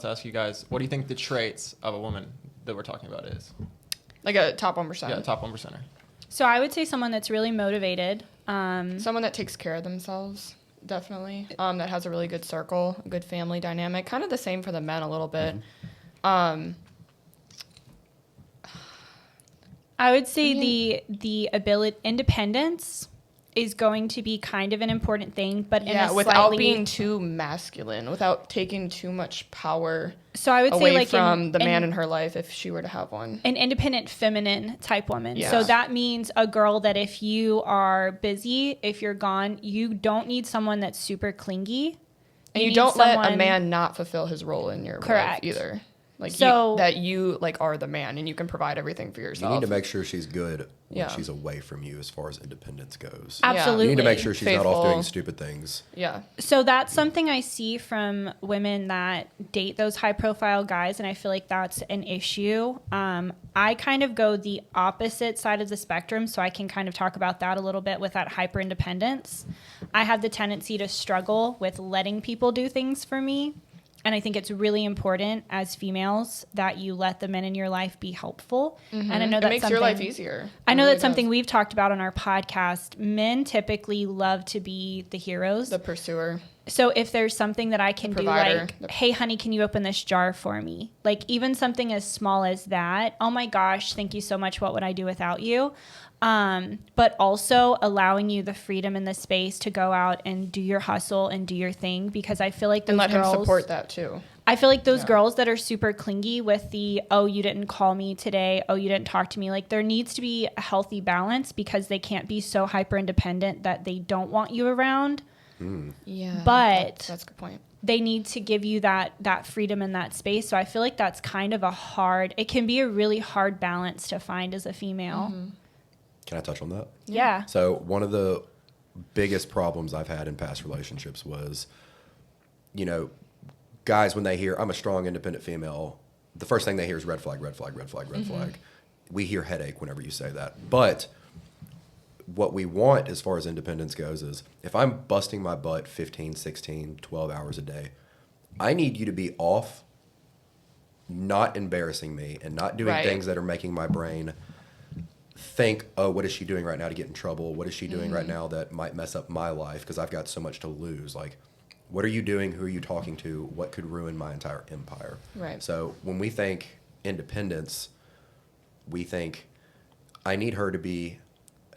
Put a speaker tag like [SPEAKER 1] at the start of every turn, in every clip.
[SPEAKER 1] To ask you guys, what do you think the traits of a woman that we're talking about is?
[SPEAKER 2] Like a top 1%.
[SPEAKER 1] Yeah, top 1%.
[SPEAKER 3] So I would say someone that's really motivated.
[SPEAKER 2] Someone that takes care of themselves, definitely. That has a really good circle, a good family dynamic. Kind of the same for the men a little bit.
[SPEAKER 3] I would say the ability, independence is going to be kind of an important thing, but
[SPEAKER 2] without being too masculine, without taking too much power.
[SPEAKER 3] So I would
[SPEAKER 2] away
[SPEAKER 3] say like
[SPEAKER 2] from the man in her life, if she were to have one.
[SPEAKER 3] An independent feminine type woman.
[SPEAKER 2] Yeah.
[SPEAKER 3] So that means a girl that if you are busy, if you're gone, you don't need someone that's super clingy.
[SPEAKER 2] And you don't let a man not fulfill his role in your life either. Like you are the man and you can provide everything for yourself.
[SPEAKER 4] You need to make sure she's good when she's away from you as far as independence goes.
[SPEAKER 3] Absolutely.
[SPEAKER 4] You need to make sure she's not off doing stupid things.
[SPEAKER 2] Yeah.
[SPEAKER 3] So that's something I see from women that date those high profile guys, and I feel like that's an issue. I kind of go the opposite side of the spectrum, so I can kind of talk about that a little bit with that hyper independence. I have the tendency to struggle with letting people do things for me. And I think it's really important as females that you let the men in your life be helpful. Mm-hmm. And I know that
[SPEAKER 2] makes your life easier.
[SPEAKER 3] I know that's something we've talked about on our podcast. Men typically love to be the heroes,
[SPEAKER 2] the pursuer.
[SPEAKER 3] So if there's something that I can do, like, hey, honey, can you open this jar for me? Like even something as small as that. Oh my gosh, thank you so much. What would I do without you? But also allowing you the freedom and the space to go out and do your hustle and do your thing, because I feel like those
[SPEAKER 2] girls,
[SPEAKER 3] him
[SPEAKER 2] support that too.
[SPEAKER 3] I feel like those girls that are super clingy with the, oh, you didn't call me today, oh, you didn't talk to me, like there needs to be a healthy balance, because they can't be so hyper independent that they don't want you around.
[SPEAKER 2] Yeah,
[SPEAKER 3] but
[SPEAKER 2] that's a good point.
[SPEAKER 3] They need to give you that freedom and that space. So I feel like that's kind of it can be a really hard balance to find as a female.
[SPEAKER 2] Mm-hmm.
[SPEAKER 4] Can I touch on that?
[SPEAKER 3] Yeah.
[SPEAKER 4] So one of the biggest problems I've had in past relationships was, guys, when they hear I'm a strong, independent female, the first thing they hear is red flag, red flag, red flag, red flag. We hear headache whenever you say that. But what we want as far as independence goes is if I'm busting my butt 15, 16, 12 hours a day, I need you to be off, not embarrassing me and not doing things that are making my brain think, oh, what is she doing right now to get in trouble? What is she doing right now that might mess up my life because I've got so much to lose? Like, what are you doing? Who are you talking to? What could ruin my entire empire?
[SPEAKER 2] Right.
[SPEAKER 4] So when we think independence, we think I need her to be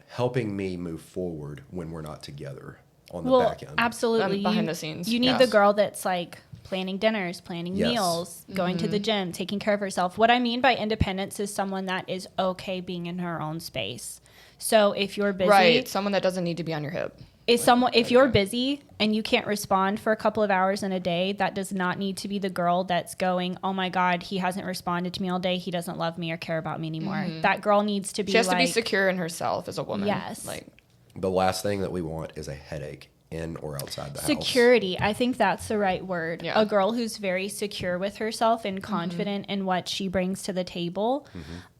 [SPEAKER 4] helping me move forward when we're not together on the back end.
[SPEAKER 3] Absolutely.
[SPEAKER 2] Behind the scenes.
[SPEAKER 3] You need the girl that's like planning dinners, planning meals, going to the gym, taking care of herself. What I mean by independence is someone that is okay being in her own space. So if you're busy,
[SPEAKER 2] right, someone that doesn't need to be on your hip.
[SPEAKER 3] If you're busy and you can't respond for a couple of hours in a day, that does not need to be the girl that's going, oh my God, he hasn't responded to me all day. He doesn't love me or care about me anymore. That girl needs to be,
[SPEAKER 2] she has to be secure in herself as a woman.
[SPEAKER 3] Yes.
[SPEAKER 2] Like
[SPEAKER 4] the last thing that we want is a headache in or outside the house.
[SPEAKER 3] Security. I think that's the right word.
[SPEAKER 2] Yeah.
[SPEAKER 3] A girl who's very secure with herself and confident in what she brings to the table.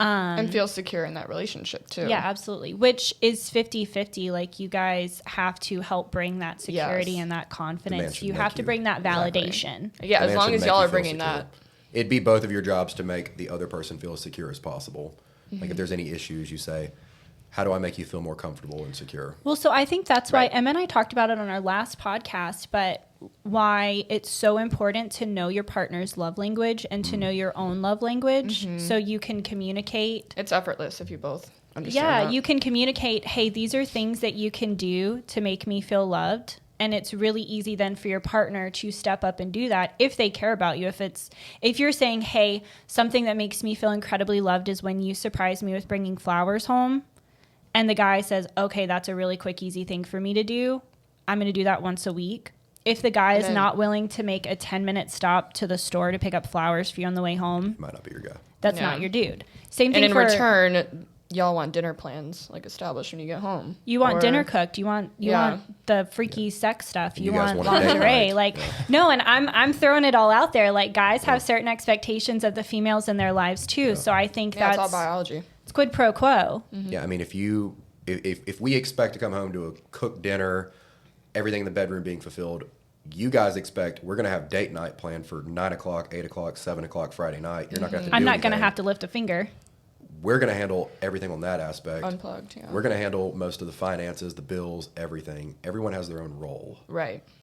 [SPEAKER 2] And feels secure in that relationship too.
[SPEAKER 3] Yeah, absolutely. Which is 50-50. Like you guys have to help bring that security and that confidence. You have to bring that validation.
[SPEAKER 2] Exactly. Yeah, as long as y'all are bringing that.
[SPEAKER 4] It'd be both of your jobs to make the other person feel as secure as possible. Like if there's any issues, you say, how do I make you feel more comfortable and secure?
[SPEAKER 3] Well, so I think that's why Emma and I talked about it on our last podcast, but why it's so important to know your partner's love language and to know your own love language so you can communicate.
[SPEAKER 2] It's effortless if you both understand that.
[SPEAKER 3] You can communicate, hey, these are things that you can do to make me feel loved. And it's really easy then for your partner to step up and do that if they care about you. If you're saying, hey, something that makes me feel incredibly loved is when you surprise me with bringing flowers home. And the guy says, okay, that's a really quick, easy thing for me to do. I'm going to do that once a week. If the guy is not willing to make a 10-minute stop to the store to pick up flowers for you on the way home,
[SPEAKER 4] might not be your guy.
[SPEAKER 3] That's not your dude. Same thing.
[SPEAKER 2] And in return, y'all want dinner plans like established when you get home.
[SPEAKER 3] You want dinner cooked. You want the freaky sex stuff. You want lingerie. No, and I'm throwing it all out there. Like guys have certain expectations of the females in their lives too. Yeah. So I think that's
[SPEAKER 2] it's all biology.
[SPEAKER 3] It's quid pro quo.
[SPEAKER 4] Yeah, I mean, if we expect to come home to a cooked dinner, everything in the bedroom being fulfilled, You guys expect we're going to have date night planned for 9 o'clock, 8 o'clock, 7 o'clock Friday night. You're not going to have to do
[SPEAKER 3] I'm not going to
[SPEAKER 4] anything.
[SPEAKER 3] have to lift a finger.
[SPEAKER 4] We're going to handle everything on that aspect.
[SPEAKER 2] Unplugged, yeah.
[SPEAKER 4] We're going to handle most of the finances, the bills, everything. Everyone has their own role.
[SPEAKER 2] Right.